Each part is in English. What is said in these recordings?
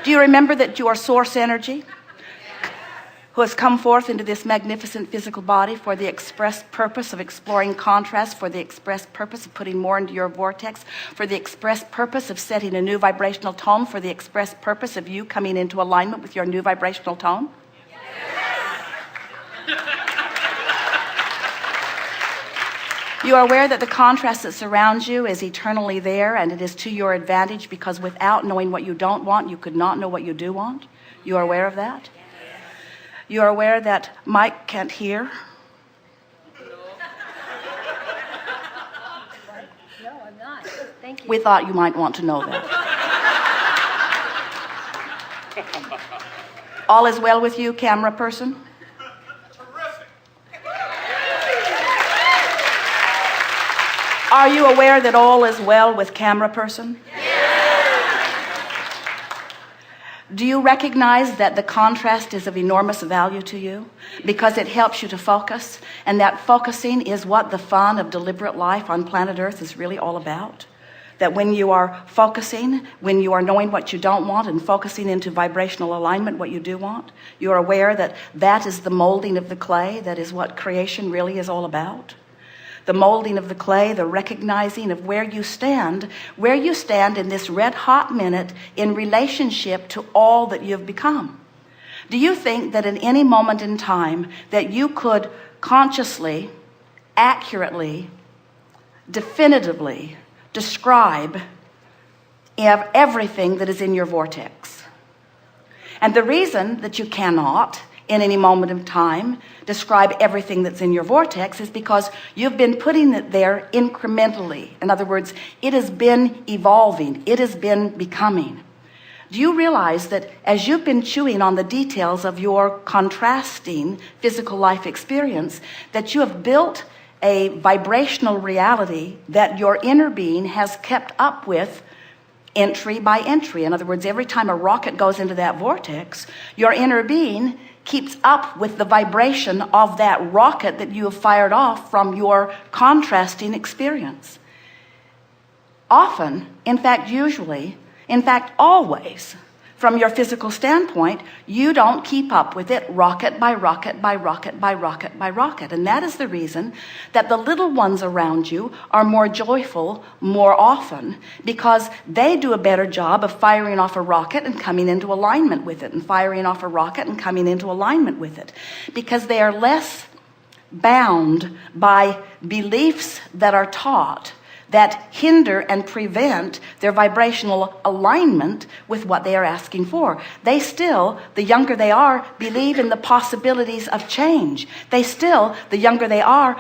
Do you remember that you are source energy who has come forth into this magnificent physical body for the express purpose of exploring contrast, for the express purpose of putting more into your vortex, for the express purpose of setting a new vibrational tone, for the express purpose of you coming into alignment with your new vibrational tone? You are aware that the contrast that surrounds you is eternally there, and it is to your advantage, because without knowing what you don't want, you could not know what you do want. You are aware of that? You are aware that Mike can't hear? No, I'm not. Thank you. We thought you might want to know that. All is well with you, camera person? Are you aware that all is well with camera person? Do you recognize that the contrast is of enormous value to you because it helps you to focus, and that focusing is what the fun of deliberate life on planet Earth is really all about? That when you are focusing, when you are knowing what you don't want and focusing into vibrational alignment what you do want, you are aware that that is the molding of the clay. That is what creation really is all about. The molding of the clay, the recognizing of where you stand in this red hot minute in relationship to all that you've become. Do you think that in any moment in time that you could consciously, accurately, definitively describe everything that is in your vortex? And the reason that you cannot in any moment of time describe everything that's in your vortex is because you've been putting it there incrementally. In other words, it has been evolving. It has been becoming. Do you realize that as you've been chewing on the details of your contrasting physical life experience, that you have built a vibrational reality that your inner being has kept up with entry by entry? In other words, every time a rocket goes into that vortex, your inner being keeps up with the vibration of that rocket that you have fired off from your contrasting experience. Often, in fact, usually, in fact, always, from your physical standpoint, you don't keep up with it rocket by rocket by rocket by rocket by rocket. And that is the reason that the little ones around you are more joyful more often, because they do a better job of firing off a rocket and coming into alignment with it, and firing off a rocket and coming into alignment with it, because they are less bound by beliefs that are taught that hinder and prevent their vibrational alignment with what they are asking for. They still, the younger they are, believe in the possibilities of change. They still, the younger they are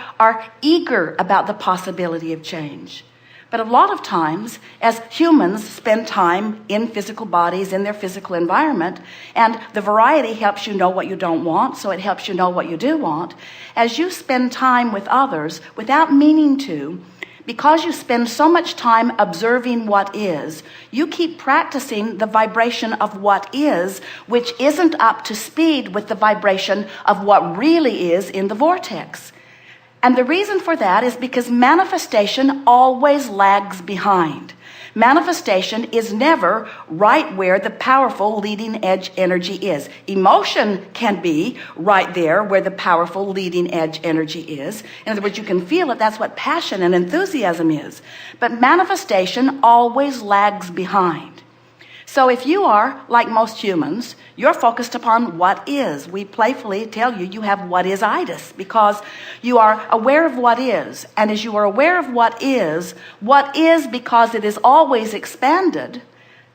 eager about the possibility of change. But a lot of times, as humans spend time in physical bodies, in their physical environment, and the variety helps you know what you don't want, so it helps you know what you do want. As you spend time with others without meaning to, because you spend so much time observing what is, you keep practicing the vibration of what is, which isn't up to speed with the vibration of what really is in the vortex. And the reason for that is because manifestation always lags behind. Manifestation is never right where the powerful leading edge energy is. Emotion can be right there where the powerful leading edge energy is. In other words, you can feel it. That's what passion and enthusiasm is. But manifestation always lags behind. So if you are, like most humans, you're focused upon what is. We playfully tell you you have what is-itis, because you are aware of what is. And as you are aware of what is because it is always expanded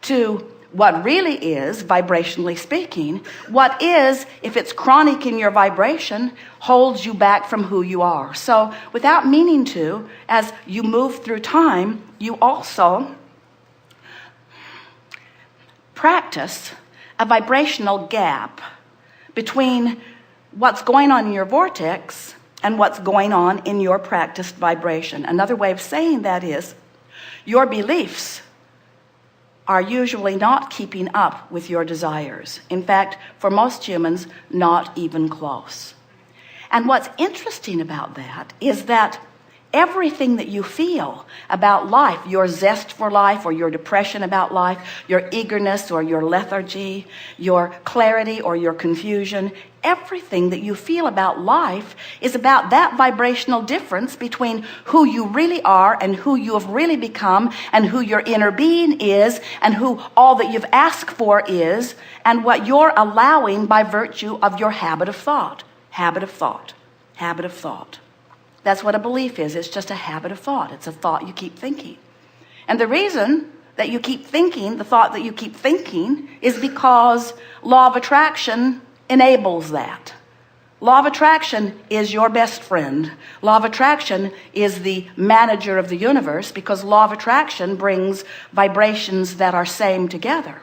to what really is, vibrationally speaking, what is, if it's chronic in your vibration, holds you back from who you are. So without meaning to, as you move through time, you also practice a vibrational gap between what's going on in your vortex and what's going on in your practiced vibration. Another way of saying that is your beliefs are usually not keeping up with your desires. In fact, for most humans, not even close. And what's interesting about that is that everything that you feel about life, your zest for life or your depression about life, your eagerness or your lethargy, your clarity or your confusion, everything that you feel about life is about that vibrational difference between who you really are and who you have really become and who your inner being is and who all that you've asked for is and what you're allowing by virtue of your habit of thought. Habit of thought. Habit of thought. That's what a belief is. It's just a habit of thought. It's a thought you keep thinking. And the reason that you keep thinking, the thought that you keep thinking, is because law of attraction enables that. Law of attraction is your best friend. Law of attraction is the manager of the universe because law of attraction brings vibrations that are same together.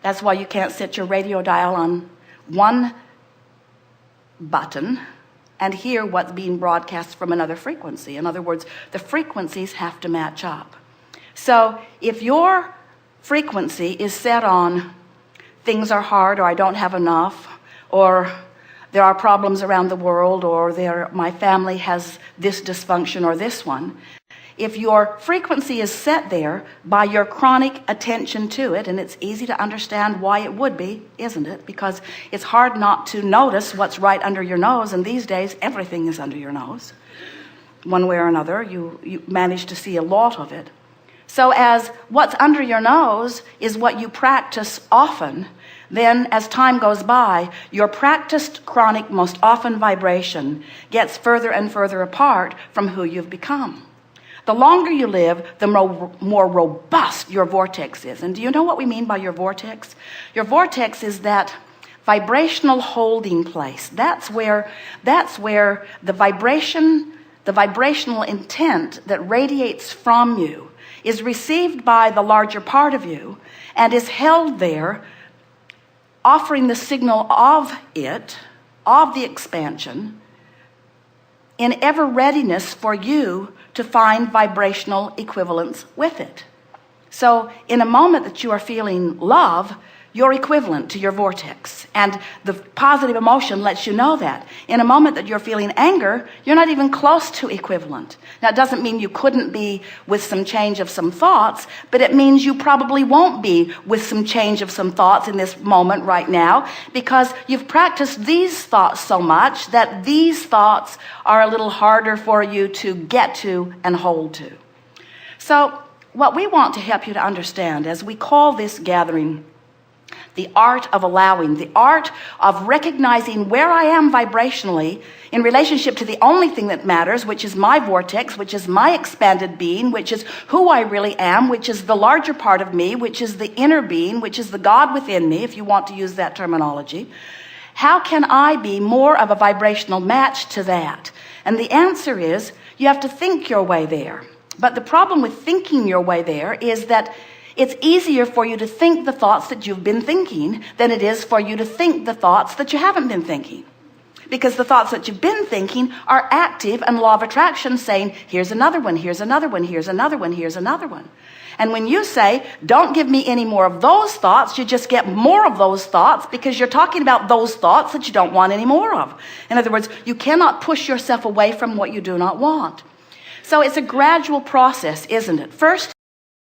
That's why you can't set your radio dial on one button and hear what's being broadcast from another frequency. In other words, the frequencies have to match up. So if your frequency is set on things are hard, or I don't have enough, or there are problems around the world, or my family has this dysfunction or this one, if your frequency is set there by your chronic attention to it, and it's easy to understand why it would be, isn't it? Because it's hard not to notice what's right under your nose, and these days everything is under your nose. One way or another, you manage to see a lot of it. So as what's under your nose is what you practice often, then as time goes by, your practiced chronic most often vibration gets further and further apart from who you've become. The longer you live, the more robust your vortex is. And do you know what we mean by your vortex? Your vortex is that vibrational holding place. That's where the vibrational intent that radiates from you is received by the larger part of you and is held there, offering the signal of it, of the expansion, in ever readiness for you to find vibrational equivalence with it. So in a moment that you are feeling love, you're equivalent to your vortex. And the positive emotion lets you know that. In a moment that you're feeling anger, you're not even close to equivalent. Now, it doesn't mean you couldn't be with some change of some thoughts, but it means you probably won't be with some change of some thoughts in this moment right now, because you've practiced these thoughts so much that these thoughts are a little harder for you to get to and hold to. So what we want to help you to understand, as we call this gathering the art of allowing, the art of recognizing where I am vibrationally in relationship to the only thing that matters, which is my vortex, which is my expanded being, which is who I really am, which is the larger part of me, which is the inner being, which is the God within me, if you want to use that terminology. How can I be more of a vibrational match to that? And the answer is, you have to think your way there. But the problem with thinking your way there is that it's easier for you to think the thoughts that you've been thinking than it is for you to think the thoughts that you haven't been thinking. Because the thoughts that you've been thinking are active, and law of attraction saying, here's another one, here's another one, here's another one, here's another one. And when you say, don't give me any more of those thoughts, you just get more of those thoughts, because you're talking about those thoughts that you don't want any more of. In other words, you cannot push yourself away from what you do not want. So it's a gradual process, isn't it? First,